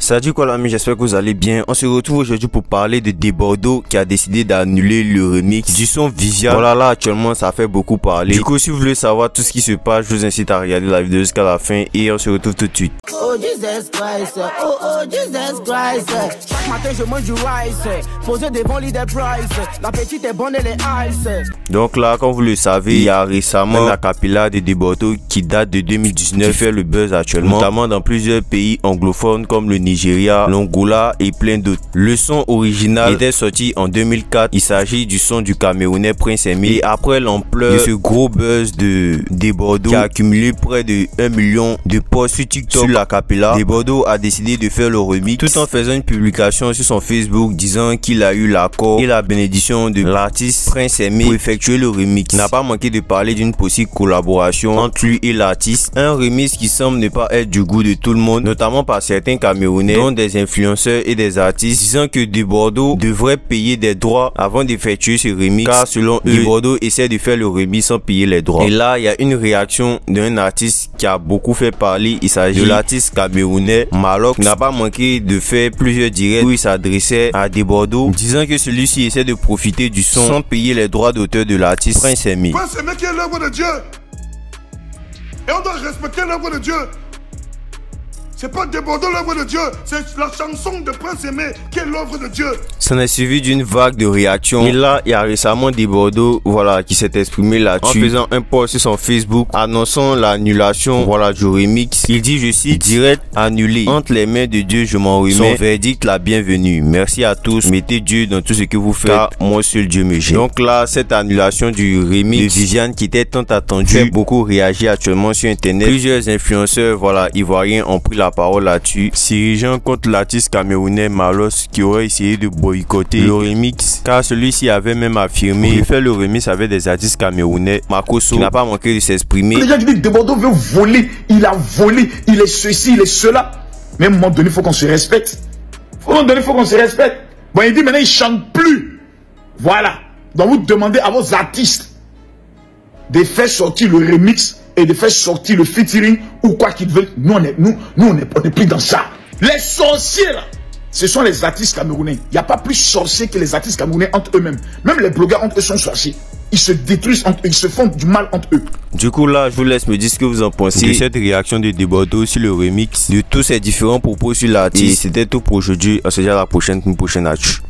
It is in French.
Salut quoi l'ami, j'espère que vous allez bien. On se retrouve aujourd'hui pour parler de Debordo qui a décidé d'annuler le remix du son Viviane. Voilà, là actuellement ça fait beaucoup parler. Du coup, si vous voulez savoir tout ce qui se passe, je vous incite à regarder la vidéo jusqu'à la fin et on se retrouve tout de suite. Oh Jesus Christ, oh Jesus Christ. Chaque matin je mange du rice, posé devant l'idée price. La petite est bonne et les ice. Donc là, comme vous le savez, il y a récemment la capilla de Debordo qui date de 2019 qui fait le buzz actuellement, notamment dans plusieurs pays anglophones comme le Nigeria, l'Angola et plein d'autres. Le son original était sorti en 2004. Il s'agit du son du Camerounais Prince Aimé. Et après l'ampleur de ce gros buzz de Debordo qui a accumulé près de 1 million de posts sur TikTok sur la capilla, Debordo a décidé de faire le remix tout en faisant une publication sur son Facebook disant qu'il a eu l'accord et la bénédiction de l'artiste Prince Aimé pour effectuer le remix. Il n'a pas manqué de parler d'une possible collaboration entre lui et l'artiste. Un remix qui semble ne pas être du goût de tout le monde, notamment par certains Camerounais, dont des influenceurs et des artistes, disant que Debordo devrait payer des droits avant d'effectuer ce remix, car selon eux, Debordo essaie de faire le remix sans payer les droits. Et là, il y a une réaction d'un artiste qui a beaucoup fait parler. Il s'agit de l'artiste camerounais Malox, qui n'a pas manqué de faire plusieurs directs où il s'adressait à Debordo, disant que celui-ci essaie de profiter du son sans payer les droits d'auteur de l'artiste Prince Aimé. Prince Aimé qui est l'œuvre de Dieu. Et on doit respecter l'œuvre de Dieu. C'est pas Debordo l'œuvre de Dieu, c'est la chanson de Prince Aimé qui est l'œuvre de Dieu. Ça a suivi d'une vague de réactions. Et là, il y a récemment Debordo, voilà, qui s'est exprimé là-dessus en faisant un post sur son Facebook annonçant l'annulation, voilà, du remix. Il dit, je cite, direct annulé. Entre les mains de Dieu, je m'en remets. Son verdict, la bienvenue. Merci à tous. Mettez Dieu dans tout ce que vous faites, car moi seul Dieu me gêne. Donc là, cette annulation du remix de Viviane qui était tant attendue fait beaucoup réagir actuellement sur internet. Plusieurs influenceurs, voilà, ivoiriens ont pris la parole là-dessus, s'irigeant contre l'artiste camerounais Malox qui aurait essayé de boycotter le remix, car celui-ci avait même affirmé qu'il fait le remix avec des artistes camerounais. Makosso n'a pas manqué de s'exprimer. Les gens qui disent Debordo veut voler, il a volé, il est ceci, il est cela. Mais à un moment donné, il faut qu'on se respecte. Bon, il dit maintenant il chante plus. Voilà. Donc vous demandez à vos artistes de faire sortir le remix et de faire sortir le featuring ou quoi qu'ils veulent. Nous, on est plus dans ça. Les sorciers, là, ce sont les artistes camerounais. Il n'y a pas plus sorciers que les artistes camerounais entre eux-mêmes. Même les blogueurs entre eux sont sorciers. Ils se détruisent entre eux, ils se font du mal entre eux. Du coup là, je vous laisse me dire ce que vous en pensez de cette réaction de Debordo sur le remix, de tous ces différents propos sur l'artiste. C'était tout pour aujourd'hui. On se dit à la prochaine, une prochaine actu.